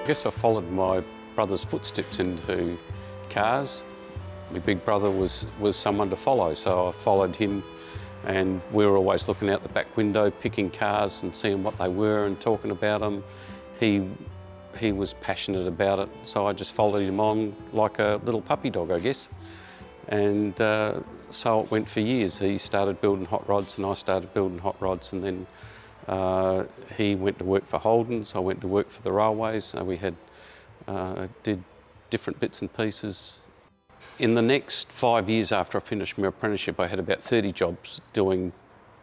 guess I followed my brother's footsteps into cars. My big brother was someone to follow, so I followed him, and we were always looking out the back window, picking cars and seeing what they were and talking about them. He was passionate about it, so I just followed him on like a little puppy dog, I guess. And so it went for years. He started building hot rods and I started building hot rods, and then he went to work for Holden's, I went to work for the railways, so we did different bits and pieces. In the next 5 years after I finished my apprenticeship, I had about 30 jobs doing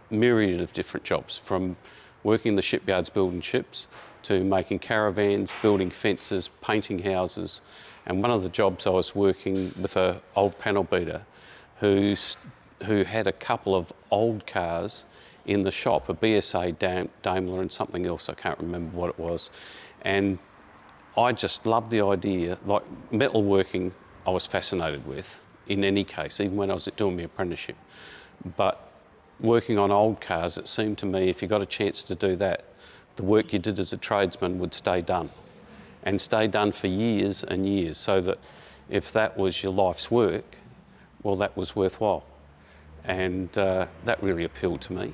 myriad of different jobs, from working in the shipyards building ships to making caravans, building fences, painting houses. And one of the jobs I was working with an old panel beater who had a couple of old cars in the shop, a BSA Daimler and something else, I can't remember what it was. And I just loved the idea, like metalworking I was fascinated with in any case, even when I was doing my apprenticeship. But working on old cars, it seemed to me if you got a chance to do that, the work you did as a tradesman would stay done, and stay done for years and years, so that if that was your life's work, well, that was worthwhile. And that really appealed to me.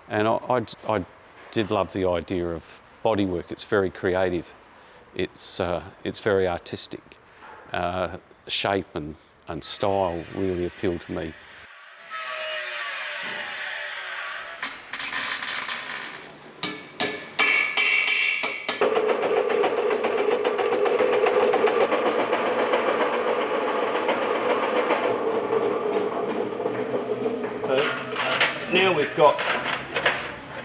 And I did love the idea of bodywork. It's very creative. It's very artistic. Shape and style really appealed to me. Now we've got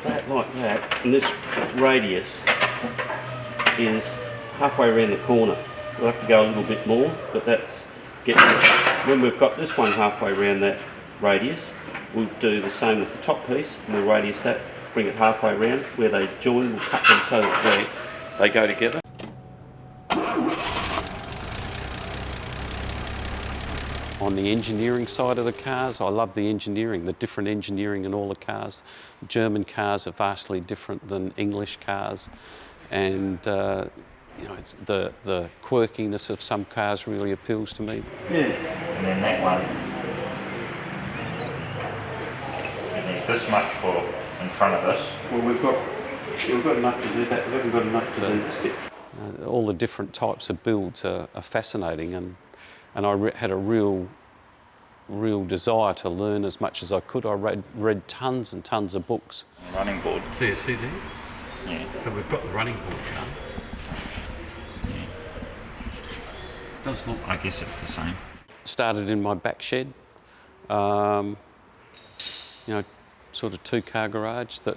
that like that, and this radius is halfway around the corner. We'll have to go a little bit more, but that gets it. When we've got this one halfway around that radius, we'll do the same with the top piece, and we'll radius that, bring it halfway around. Where they join, we'll cut them so that they go together. On the engineering side of the cars, I love the engineering, the different engineering in all the cars. German cars are vastly different than English cars, and you know, the quirkiness of some cars really appeals to me. Yeah. And then that one, you need this much for in front of this. Well, we've got enough to do that. We haven't got enough to do this bit. All the different types of builds are fascinating, and I had a real desire to learn as much as I could. I read tons and tons of books. Running board. See there? Yeah. So we've got the running boards now. Yeah. Does look. I guess it's the same. Started in my back shed. You know, sort of 2-car garage that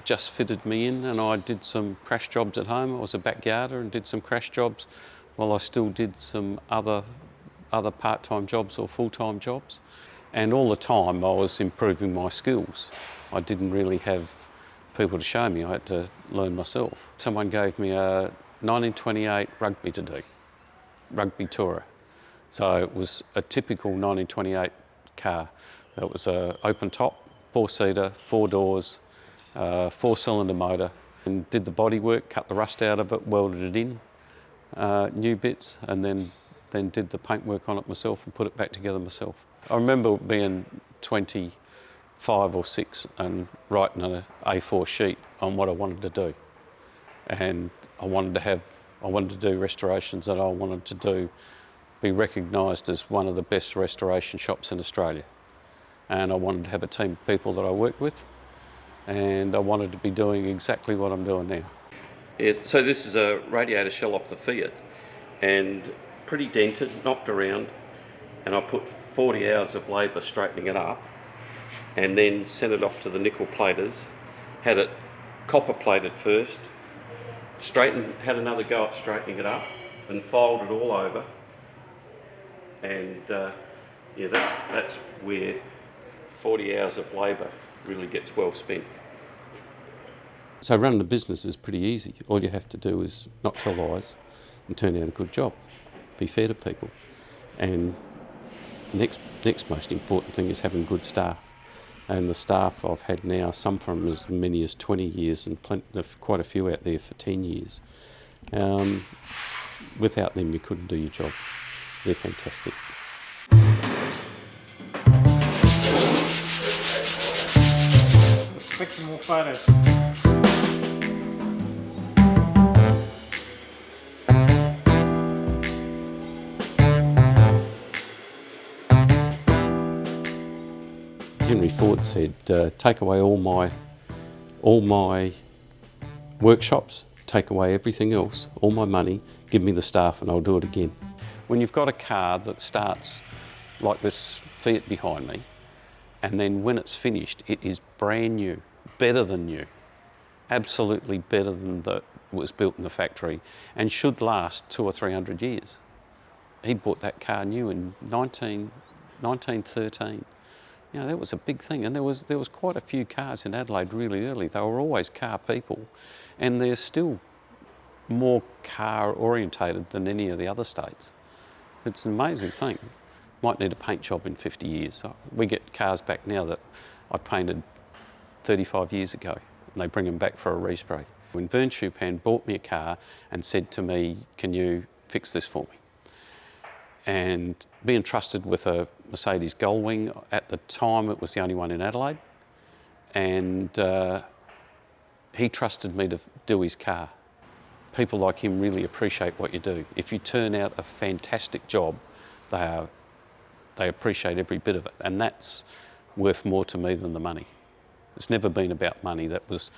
just fitted me in, and I did some crash jobs at home. I was a backyarder and did some crash jobs, while I still did some other part-time jobs or full-time jobs. And all the time I was improving my skills. I didn't really have people to show me, I had to learn myself. Someone gave me a 1928 rugby to do, rugby tourer. So it was a typical 1928 car. It was an open top, 4-seater, 4 doors, 4-cylinder motor, and did the bodywork, cut the rust out of it, welded it in, new bits, and then did the paintwork on it myself and put it back together myself. I remember being 25 or 6 and writing on an A4 sheet on what I wanted to do. And I wanted to do restorations that I wanted to do, be recognised as one of the best restoration shops in Australia. And I wanted to have a team of people that I worked with, and I wanted to be doing exactly what I'm doing now. Yeah, so this is a radiator shell off the Fiat, and pretty dented, knocked around, and I put 40 hours of labour straightening it up, and then sent it off to the nickel platers, had it copper plated first, had another go at straightening it up, and filed it all over, and yeah, that's where 40 hours of labour really gets well spent. So running a business is pretty easy. All you have to do is not tell lies and turn out a good job. Be fair to people. And next most important thing is having good staff. And the staff I've had now, some from as many as 20 years and quite a few out there for 10 years. Without them, you couldn't do your job. They're fantastic. Let's take some more photos. Henry Ford said, take away all my workshops, take away everything else, all my money, give me the staff and I'll do it again. When you've got a car that starts like this Fiat behind me, and then when it's finished, it is brand new, better than new, absolutely better than it was built in the factory, and should last 200 or 300 years. He bought that car new in 1913. You know, that was a big thing, and there was quite a few cars in Adelaide really early. They were always car people, and they're still more car orientated than any of the other states. It's an amazing thing. Might need a paint job in 50 years. We get cars back now that I painted 35 years ago, and they bring them back for a respray. When Vern Chupan bought me a car and said to me, can you fix this for me? And being trusted with a Mercedes Gullwing, at the time it was the only one in Adelaide, and he trusted me to do his car. People like him really appreciate what you do. If you turn out a fantastic job, they appreciate every bit of it, and that's worth more to me than the money. It's never been about money. That was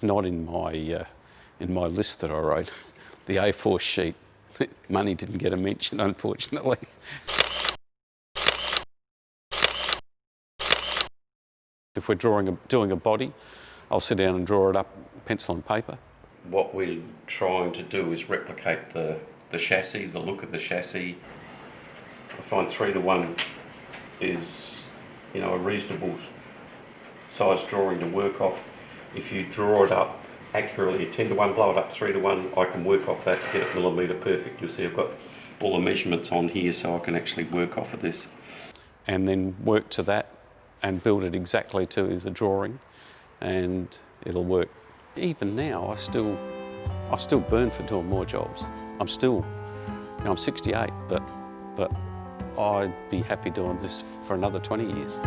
not in my list that I wrote, the A4 sheet. Money didn't get a mention, unfortunately. If we're doing a body, I'll sit down and draw it up, pencil and paper. What we're trying to do is replicate the chassis, the look of the chassis. I find 3:1 is, you know, a reasonable size drawing to work off. If you draw it up accurately, 10:1, blow it up 3:1, I can work off that to get it millimetre perfect. You'll see I've got all the measurements on here, so I can actually work off of this. And then work to that and build it exactly to the drawing, and it'll work. Even now, I still burn for doing more jobs. I'm 68, but I'd be happy doing this for another 20 years.